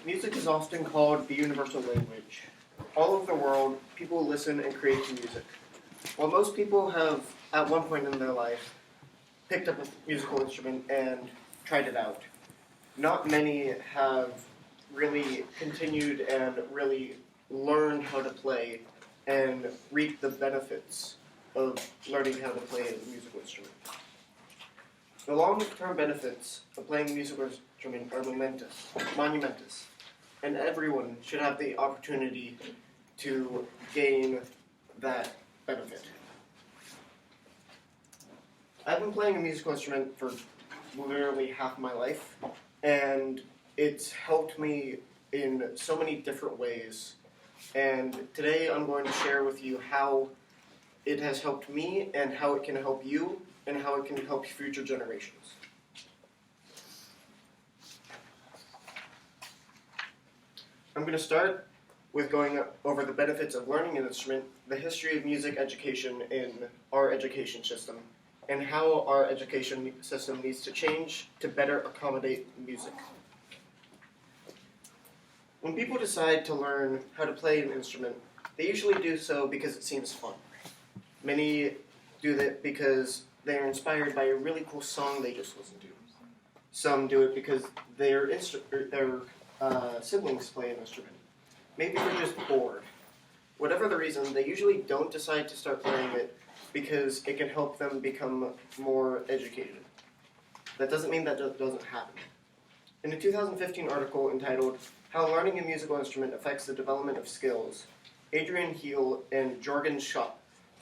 Music is often called the universal language. All over the world, people listen and create music. While most people have, at one point in their life, picked up a musical instrument and tried it out, not many have really continued and really learned how to play and reap the benefits of learning how to play a musical instrument. The long-term benefits of playing a musical instrument are monumentous, and everyone should have the opportunity to gain that benefit. I've been playing a musical instrument for literally half my life, and it's helped me in so many different ways. And today I'm going to share with you how it has helped me and how it can help you and how it can help future generations. I'm going to start with going over the benefits of learning an instrument, the history of music education in our education system, and how our education system needs to change to better accommodate music. When people decide to learn how to play an instrument, they usually do so because it seems fun. Many do that because they are inspired by a really cool song they just listened to. Some do it because their siblings play an instrument. Maybe they're just bored. Whatever the reason, they usually don't decide to start playing it because it can help them become more educated. That doesn't mean that doesn't happen. In a 2015 article entitled How Learning a Musical Instrument Affects the Development of Skills, Adrian Heel and Jorgen Schott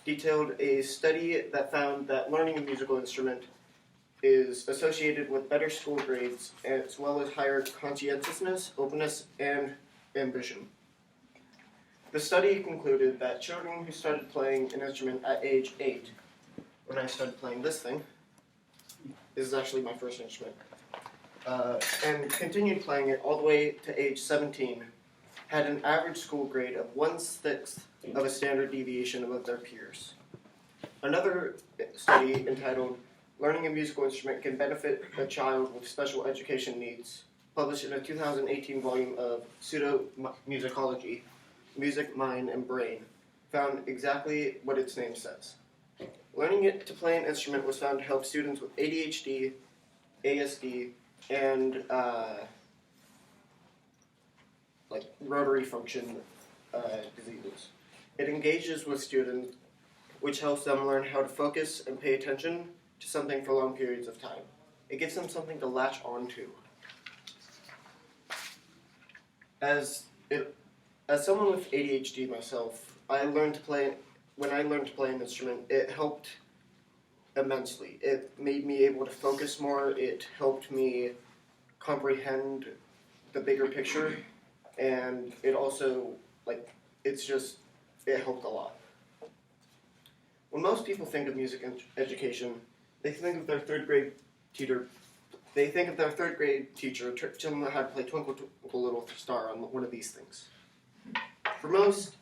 detailed a study that found that learning a musical instrument is associated with better school grades as well as higher conscientiousness, openness, and ambition. The study concluded that children who started playing an instrument at age 8, when I started playing this thing, this is actually my first instrument, and continued playing it all the way to age 17, had an average school grade of 1/6 of a standard deviation above their peers. Another study entitled Learning a Musical Instrument Can Benefit a Child with Special Education Needs, published in a 2018 volume of Pseudomusicology, Music, Mind, and Brain, found exactly what its name says. Learning it to play an instrument was found to help students with ADHD, ASD, and rotary function diseases. It engages with students, which helps them learn how to focus and pay attention to something for long periods of time. It gives them something to latch onto. As someone with ADHD myself, when I learned to play an instrument, it helped immensely. It made me able to focus more, it helped me comprehend the bigger picture, and it also, it helped a lot. When most people think of music education, they think of their third grade teacher telling them how to play Twinkle Twinkle Little Star on one of these things. For most,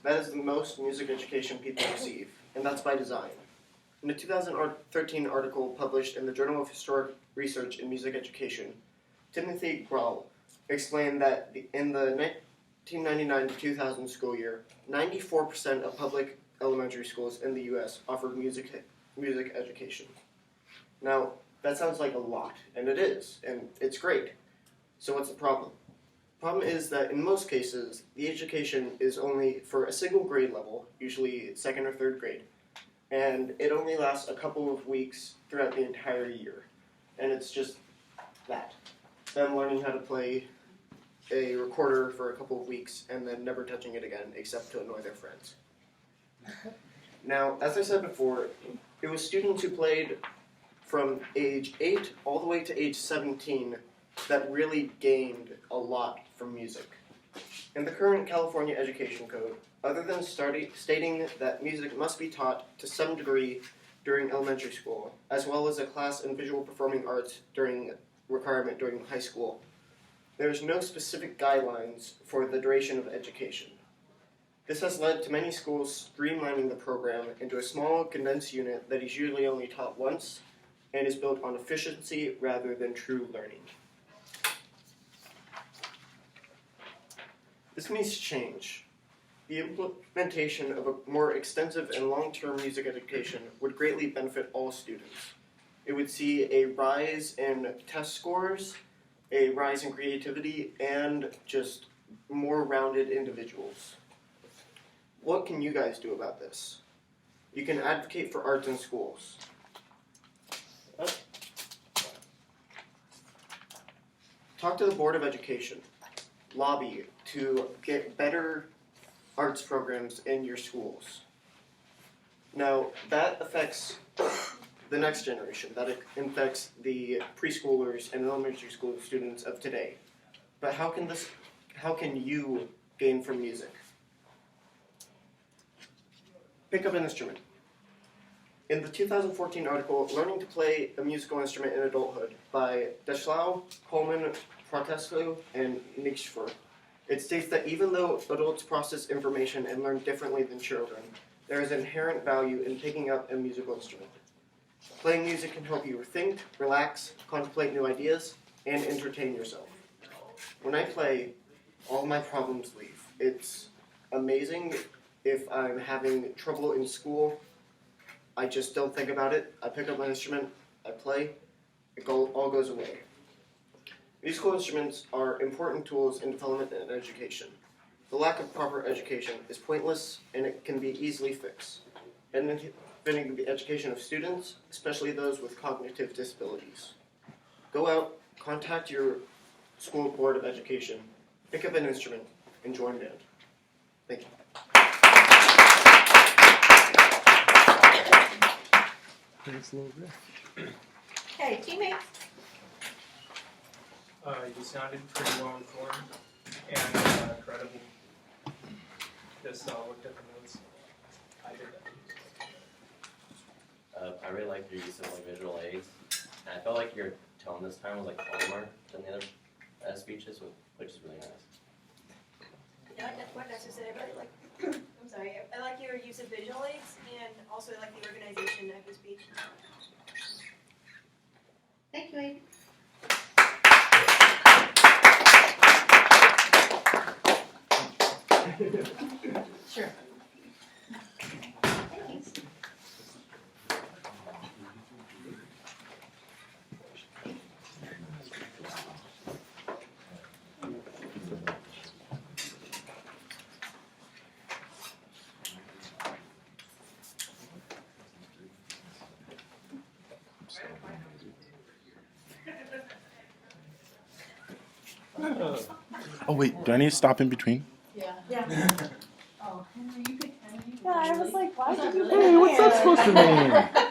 that is the most music education people receive, and that's by design. In a 2013 article published in the Journal of Historic Research in Music Education, Timothy Grall explained that in the 1999 to 2000 school year, 94% of public elementary schools in the U.S. offered music education. Now, that sounds like a lot, and it is, and it's great. So what's the problem? The problem is that in most cases, the education is only for a single grade level, usually second or third grade, and it only lasts a couple of weeks throughout the entire year. And it's just that. Them learning how to play a recorder for a couple of weeks and then never touching it again except to annoy their friends. Now, as I said before, it was students who played from age 8 all the way to age 17 that really gained a lot from music. In the current California Education Code, other than stating that music must be taught to some degree during elementary school, as well as a class in visual performing arts requirement during high school, there is no specific guidelines for the duration of education. This has led to many schools streamlining the program into a small, condensed unit that is usually only taught once and is built on efficiency rather than true learning. This needs to change. The implementation of a more extensive and long-term music education would greatly benefit all students. It would see a rise in test scores, a rise in creativity, and just more rounded individuals. What can you guys do about this? You can advocate for arts in schools. Talk to the Board of Education. Lobby to get better arts programs in your schools. Now, that affects the next generation. That affects the preschoolers and elementary school students of today. But how can you gain from music? Pick up an instrument. In the 2014 article, Learning to Play a Musical Instrument in Adulthood by Deschlau, Coleman, Protesco, and Nixfer, it states that even though adults process information and learn differently than children, there is inherent value in picking up a musical instrument. Playing music can help you think, relax, contemplate new ideas, and entertain yourself. When I play, all my problems leave. It's amazing. If I'm having trouble in school, I just don't think about it. I pick up my instrument, I play, all goes away. Musical instruments are important tools in development and education. The lack of proper education is pointless and it can be easily fixed, benefiting the education of students, especially those with cognitive disabilities. Go out, contact your school board of education, pick up an instrument, and join band. Thank you. Okay, teammates. You sounded pretty well informed and credible. Just looked at the notes. I did that. I really liked your use of visual aids, and I felt like your tone this time was calmer than the other speeches, which is really nice. Not what necessarily, but I'm sorry. I like your use of visual aids, and also I like the organization of your speech. Thank you, Aiden. Sure. Thanks. Oh wait, do I need to stop in between? Yeah. Oh, Henry, you picked Henry. Yeah, I was like, why did you Hey, what's that supposed to mean?